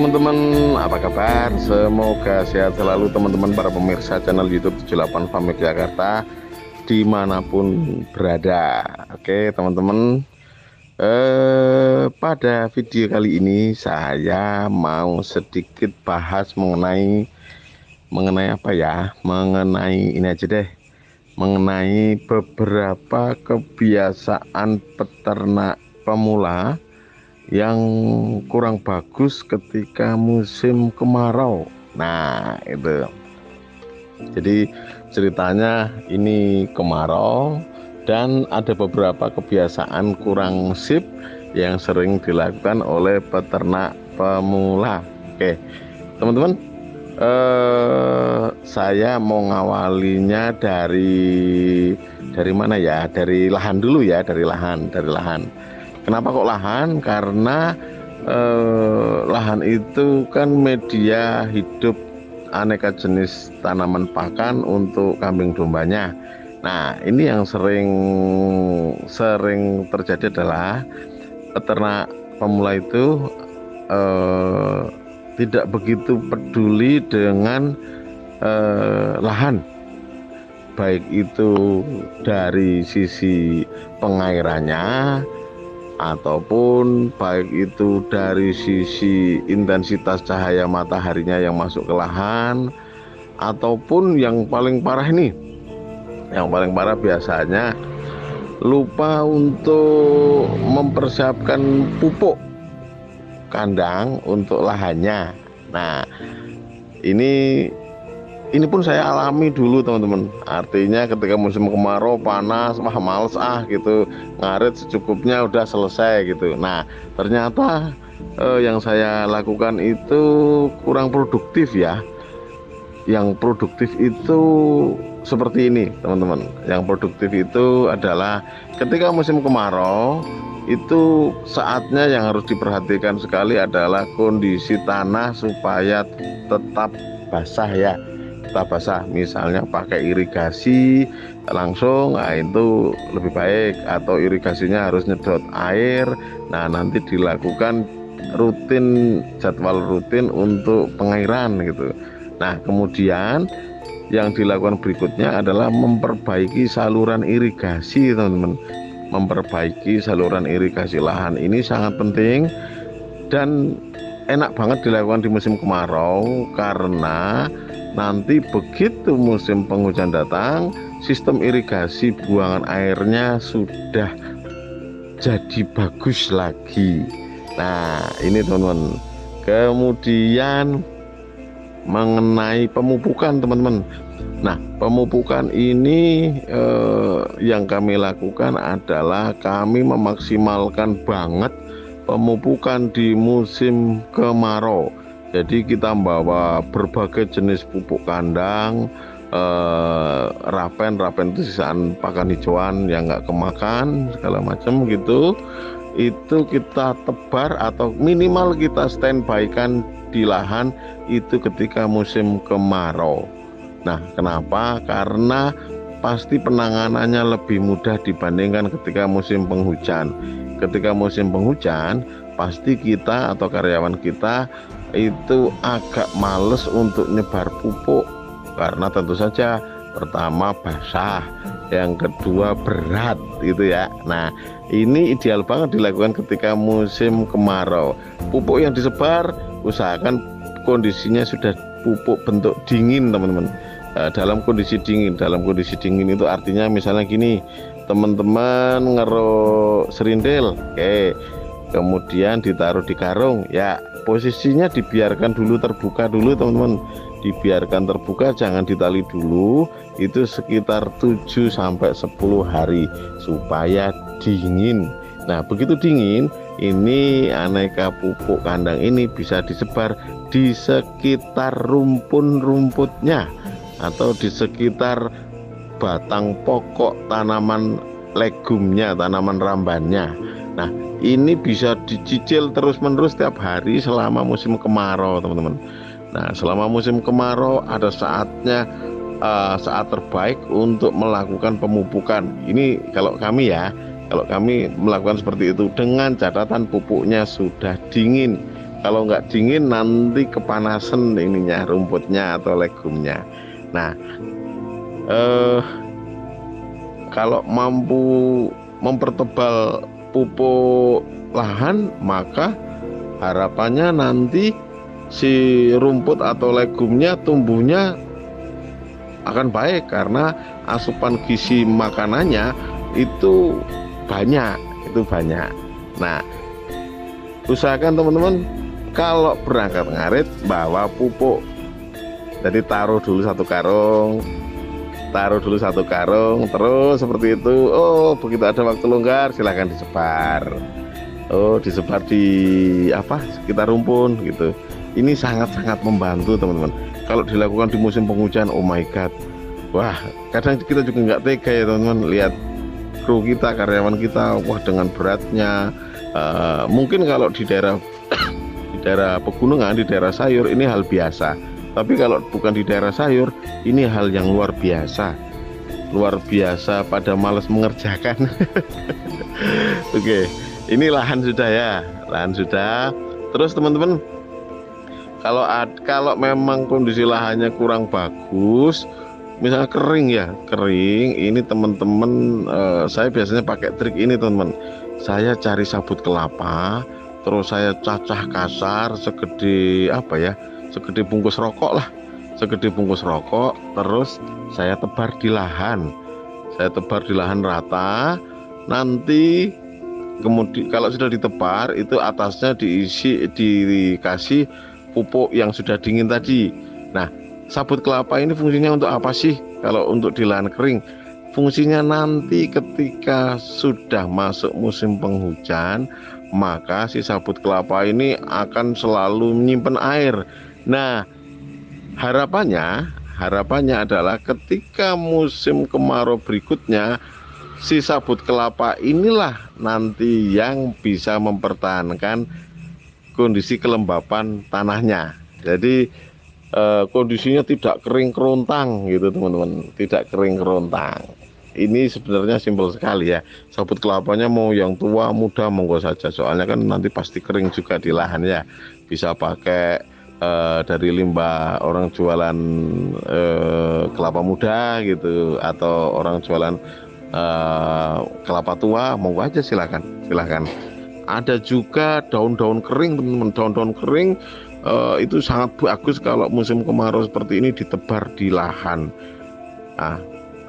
teman-teman, apa kabar? Semoga sehat selalu teman-teman para pemirsa channel YouTube 78 Farm Jakarta dimanapun berada. Oke teman-teman, pada video kali ini saya mau sedikit bahas mengenai apa ya? Mengenai ini aja deh, mengenai beberapa kebiasaan peternak pemula yang kurang bagus ketika musim kemarau. Nah itu, jadi ceritanya ini kemarau dan ada beberapa kebiasaan kurang sip yang sering dilakukan oleh peternak pemula. Oke teman-teman, saya mau ngawalinya dari mana ya, dari lahan dulu ya, dari lahan. Kenapa kok lahan? Karena lahan itu kan media hidup aneka jenis tanaman pakan untuk kambing dombanya. Nah, ini yang sering terjadi adalah peternak pemula itu tidak begitu peduli dengan lahan, baik itu dari sisi pengairannya ataupun baik itu dari sisi intensitas cahaya mataharinya yang masuk ke lahan, ataupun yang paling parah biasanya lupa untuk mempersiapkan pupuk kandang untuk lahannya. Nah ini pun saya alami dulu teman-teman. Artinya ketika musim kemarau panas, males gitu, ngarit secukupnya udah selesai gitu. Nah ternyata yang saya lakukan itu kurang produktif ya. Yang produktif itu seperti ini teman-teman. Yang produktif itu adalah ketika musim kemarau itu saatnya yang harus diperhatikan sekali adalah kondisi tanah supaya tetap basah ya. Tetap basah, misalnya pakai irigasi langsung, nah itu lebih baik, atau irigasinya harus nyedot air. Nah nanti dilakukan jadwal rutin untuk pengairan gitu. Nah kemudian yang dilakukan berikutnya adalah memperbaiki saluran irigasi teman-teman. Memperbaiki saluran irigasi lahan ini sangat penting dan enak banget dilakukan di musim kemarau, karena nanti begitu musim penghujan datang, sistem irigasi buangan airnya sudah jadi bagus lagi. Nah ini teman-teman. Kemudian mengenai pemupukan teman-teman. Nah pemupukan ini yang kami lakukan adalah kami memaksimalkan banget pemupukan di musim kemarau. Jadi kita membawa berbagai jenis pupuk kandang, rapen itu sisaan pakan hijauan yang nggak kemakan segala macam gitu, itu kita tebar atau minimal kita standby kan di lahan itu ketika musim kemarau. Nah kenapa? Karena pasti penanganannya lebih mudah dibandingkan ketika musim penghujan. Ketika musim penghujan pasti kita atau karyawan kita itu agak males untuk nyebar pupuk, karena tentu saja pertama basah, yang kedua berat gitu ya. Nah ini ideal banget dilakukan ketika musim kemarau. Pupuk yang disebar usahakan kondisinya sudah pupuk bentuk dingin teman-teman. Dalam kondisi dingin itu artinya misalnya gini, teman-teman ngeruk serindil, kemudian ditaruh di karung ya, posisinya dibiarkan dulu terbuka dulu teman-teman. Dibiarkan terbuka, jangan ditali dulu, itu sekitar 7-10 hari supaya dingin. Nah begitu dingin, ini aneka pupuk kandang ini bisa disebar di sekitar rumpun-rumputnya atau di sekitar batang pokok tanaman legumnya, tanaman rambannya. Nah ini bisa dicicil terus-menerus setiap hari selama musim kemarau teman-teman. Nah selama musim kemarau ada saatnya saat terbaik untuk melakukan pemupukan. Ini kalau kami ya, kalau kami melakukan seperti itu dengan catatan pupuknya sudah dingin. Kalau nggak dingin nanti kepanasan ininya, rumputnya atau legumnya. Nah, kalau mampu mempertebal pupuk lahan, maka harapannya nanti si rumput atau legumnya tumbuhnya akan baik karena asupan gizi makanannya itu banyak, Nah, usahakan teman-teman kalau berangkat ngarit bawa pupuk. Jadi taruh dulu satu karung, terus seperti itu. Oh, begitu ada waktu longgar silahkan disebar. Oh, disebar di sekitar rumpun gitu. Ini sangat-sangat membantu teman-teman. Kalau dilakukan di musim penghujan, oh my god, wah, kadang kita juga nggak tega ya teman-teman, lihat kru kita, karyawan kita, wah dengan beratnya. Mungkin kalau di daerah di daerah pegunungan, di daerah sayur ini hal biasa. Tapi kalau bukan di daerah sayur, ini hal yang luar biasa pada malas mengerjakan. Oke, ini lahan sudah ya, Terus teman-teman, kalau memang kondisi lahannya kurang bagus, misalnya kering, ini teman-teman, saya biasanya pakai trik ini teman-teman. Saya cari sabut kelapa, terus saya cacah kasar segede bungkus rokok, terus saya tebar di lahan rata. Nanti kemudian kalau sudah ditebar, itu atasnya dikasih pupuk yang sudah dingin tadi. Nah, sabut kelapa ini fungsinya untuk apa sih? Kalau untuk di lahan kering, fungsinya nanti ketika sudah masuk musim penghujan, maka si sabut kelapa ini akan selalu menyimpan air. Nah, harapannya adalah ketika musim kemarau berikutnya, si sabut kelapa inilah nanti yang bisa mempertahankan kondisi kelembapan tanahnya. Jadi kondisinya tidak kering kerontang gitu teman-teman, Ini sebenarnya simpel sekali ya. Sabut kelapanya mau yang tua muda monggo saja, soalnya kan nanti pasti kering juga di lahan ya. Bisa pakai dari limbah orang jualan kelapa muda gitu, atau orang jualan kelapa tua, monggo aja, silakan. Ada juga daun-daun kering teman-teman, daun-daun kering itu sangat bagus kalau musim kemarau seperti ini ditebar di lahan. Nah,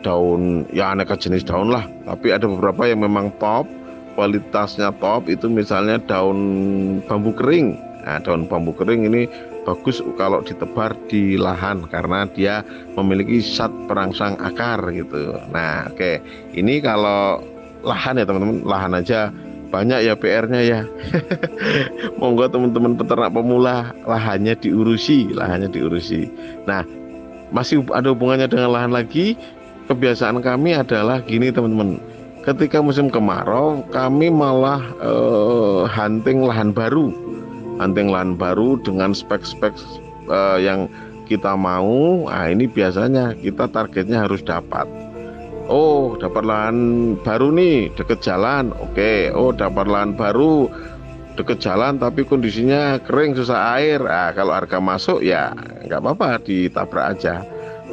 daun ya aneka jenis daun lah, tapi ada beberapa yang memang top, kualitasnya top, itu misalnya daun bambu kering. Nah, daun bambu kering ini bagus kalau ditebar di lahan karena dia memiliki zat perangsang akar gitu. Nah, oke. Ini kalau lahan ya teman-teman, lahan aja banyak ya PR-nya ya. Monggo teman-teman peternak pemula, lahannya diurusi. Nah, masih ada hubungannya dengan lahan lagi. Kebiasaan kami adalah gini teman-teman, ketika musim kemarau kami malah hunting lahan baru dengan spek-spek yang kita mau. Nah, ini biasanya kita targetnya harus dapat. Oh, dapat lahan baru nih deket jalan, oke. Oh, dapat lahan baru deket jalan tapi kondisinya kering, susah air. Nah, kalau harga masuk ya nggak apa-apa, ditabrak aja,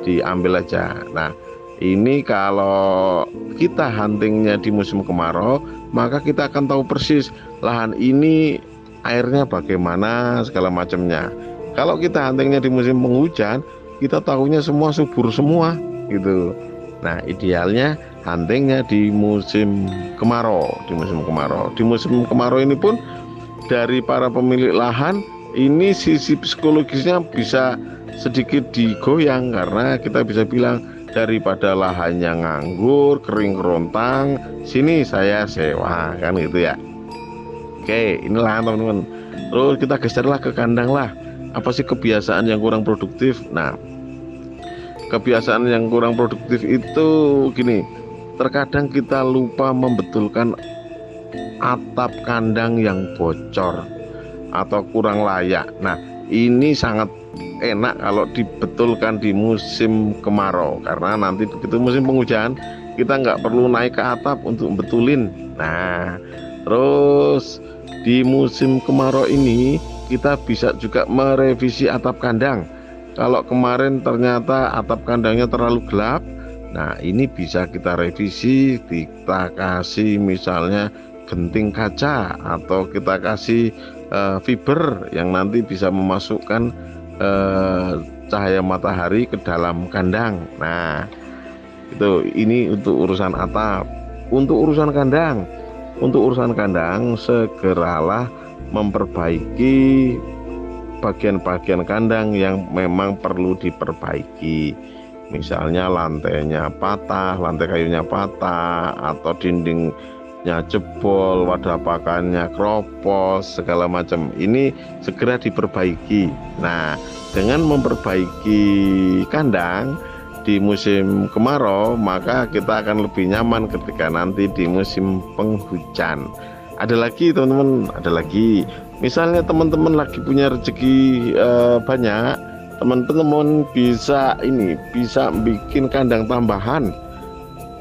diambil aja. Nah, ini kalau kita huntingnya di musim kemarau, maka kita akan tahu persis lahan ini airnya bagaimana, segala macamnya. Kalau kita huntingnya di musim penghujan, kita tahunya semua subur semua gitu. Nah, idealnya huntingnya di musim kemarau. Di musim kemarau ini pun dari para pemilik lahan, ini sisi psikologisnya bisa sedikit digoyang, karena kita bisa bilang, daripada lahannya nganggur, kering kerontang, sini saya sewa, kan gitu ya. Oke, ini lahan teman-teman. Terus kita geserlah ke kandang lah. Apa sih kebiasaan yang kurang produktif? Nah, kebiasaan yang kurang produktif itu gini, terkadang kita lupa membetulkan atap kandang yang bocor atau kurang layak. Nah, ini sangat enak kalau dibetulkan di musim kemarau, karena nanti begitu musim penghujan kita nggak perlu naik ke atap untuk betulin. Nah, terus di musim kemarau ini kita bisa juga merevisi atap kandang. Kalau kemarin ternyata atap kandangnya terlalu gelap, nah ini bisa kita revisi, kita kasih misalnya genting kaca, atau kita kasih fiber yang nanti bisa memasukkan cahaya matahari ke dalam kandang. Nah itu, ini untuk urusan atap. Untuk urusan kandang segeralah memperbaiki bagian-bagian kandang yang memang perlu diperbaiki. Misalnya lantainya patah, lantai kayunya patah, atau dindingnya jebol, wadah pakannya kropos, segala macam. Ini segera diperbaiki. Nah, dengan memperbaiki kandang di musim kemarau, maka kita akan lebih nyaman ketika nanti di musim penghujan. Ada lagi teman-teman, ada lagi. Misalnya teman-teman lagi punya rezeki banyak, teman-teman bisa bikin kandang tambahan.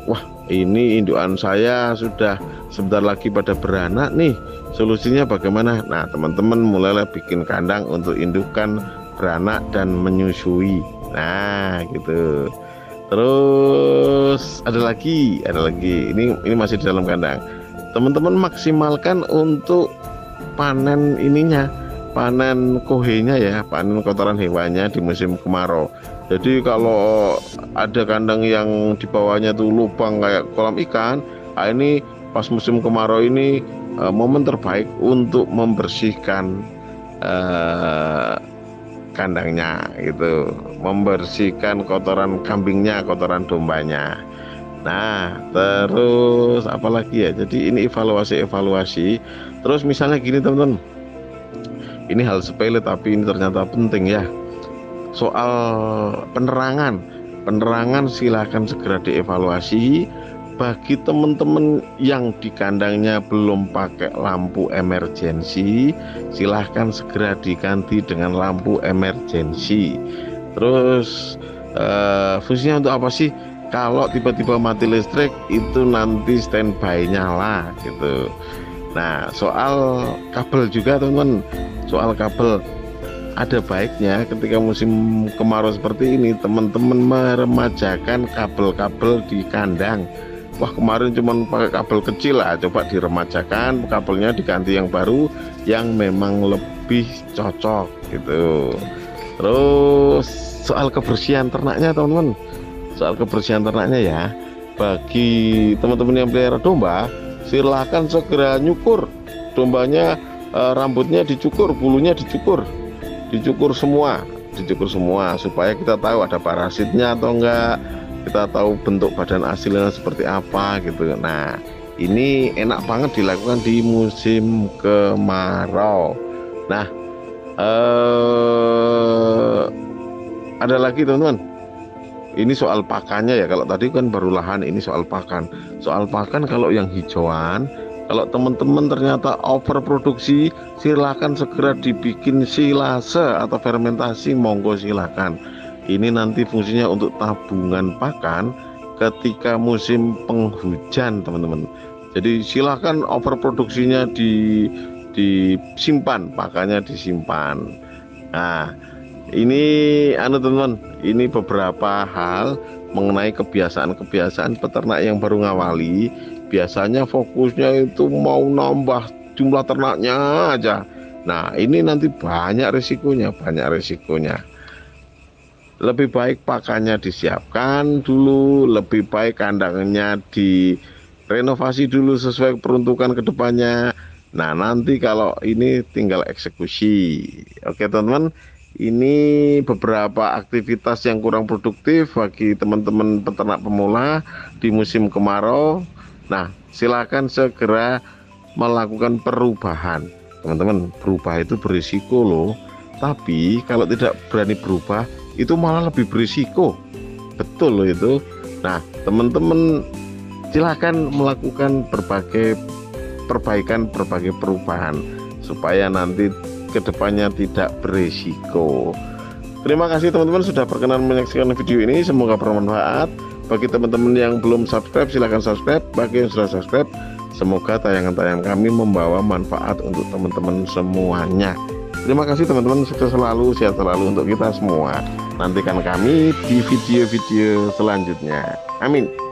Wah, ini indukan saya sudah sebentar lagi pada beranak nih. Solusinya bagaimana? Nah, teman-teman mulailah bikin kandang untuk indukan beranak dan menyusui. Nah, gitu. Terus ada lagi. Ini masih di dalam kandang. Teman-teman maksimalkan untuk panen panen kohenya ya, panen kotoran hewannya di musim kemarau. Jadi kalau ada kandang yang di bawahnya tuh lubang kayak kolam ikan, nah ini pas musim kemarau ini momen terbaik untuk membersihkan kandangnya gitu, membersihkan kotoran kambingnya, kotoran dombanya. Nah, terus apalagi ya, jadi ini evaluasi. Terus misalnya gini teman-teman, ini hal sepele tapi ini ternyata penting ya, soal penerangan silahkan segera dievaluasi. Bagi teman-teman yang di kandangnya belum pakai lampu emergensi, silahkan segera diganti dengan lampu emergensi. Terus fungsinya untuk apa sih? Kalau tiba-tiba mati listrik itu nanti standby nyala gitu. Nah, soal kabel juga teman-teman, soal kabel ada baiknya ketika musim kemarau seperti ini teman-teman meremajakan kabel-kabel di kandang. Wah, kemarin cuma pakai kabel kecil lah, coba diremajakan, kabelnya diganti yang baru yang memang lebih cocok gitu. Terus soal kebersihan ternaknya teman-teman, ya, bagi teman-teman yang pelihara domba, silahkan segera nyukur dombanya, rambutnya dicukur, bulunya dicukur semua supaya kita tahu ada parasitnya atau enggak, kita tahu bentuk badan aslinya seperti apa gitu. Nah, ini enak banget dilakukan di musim kemarau. Nah, ada lagi teman-teman, ini soal pakannya ya. Kalau tadi kan baru lahan, ini soal pakan. Kalau yang hijauan, kalau teman-teman ternyata overproduksi, silahkan segera dibikin silase atau fermentasi, monggo silahkan. Ini nanti fungsinya untuk tabungan pakan ketika musim penghujan teman-teman. Jadi silahkan overproduksinya disimpan, pakannya disimpan. Nah, ini teman-teman, ini beberapa hal mengenai kebiasaan peternak yang baru ngawali. Biasanya fokusnya itu mau nambah jumlah ternaknya aja. Nah, ini nanti banyak risikonya. Lebih baik pakannya disiapkan dulu, lebih baik kandangnya direnovasi dulu sesuai peruntukan kedepannya. Nah, nanti kalau ini tinggal eksekusi. Oke teman-teman, ini beberapa aktivitas yang kurang produktif bagi teman-teman peternak pemula di musim kemarau. Nah, silakan segera melakukan perubahan. Teman-teman, berubah itu berisiko loh. Tapi kalau tidak berani berubah, itu malah lebih berisiko. Betul loh itu. Nah, teman-teman silakan melakukan berbagai perbaikan, berbagai perubahan supaya nanti kedepannya tidak berisiko. Terima kasih teman-teman sudah berkenan menyaksikan video ini, semoga bermanfaat. Bagi teman-teman yang belum subscribe, silahkan subscribe. Bagi yang sudah subscribe, semoga tayangan-tayangan kami membawa manfaat untuk teman-teman semuanya. Terima kasih teman-teman, sukses selalu, sehat selalu untuk kita semua. Nantikan kami di video-video selanjutnya. Amin.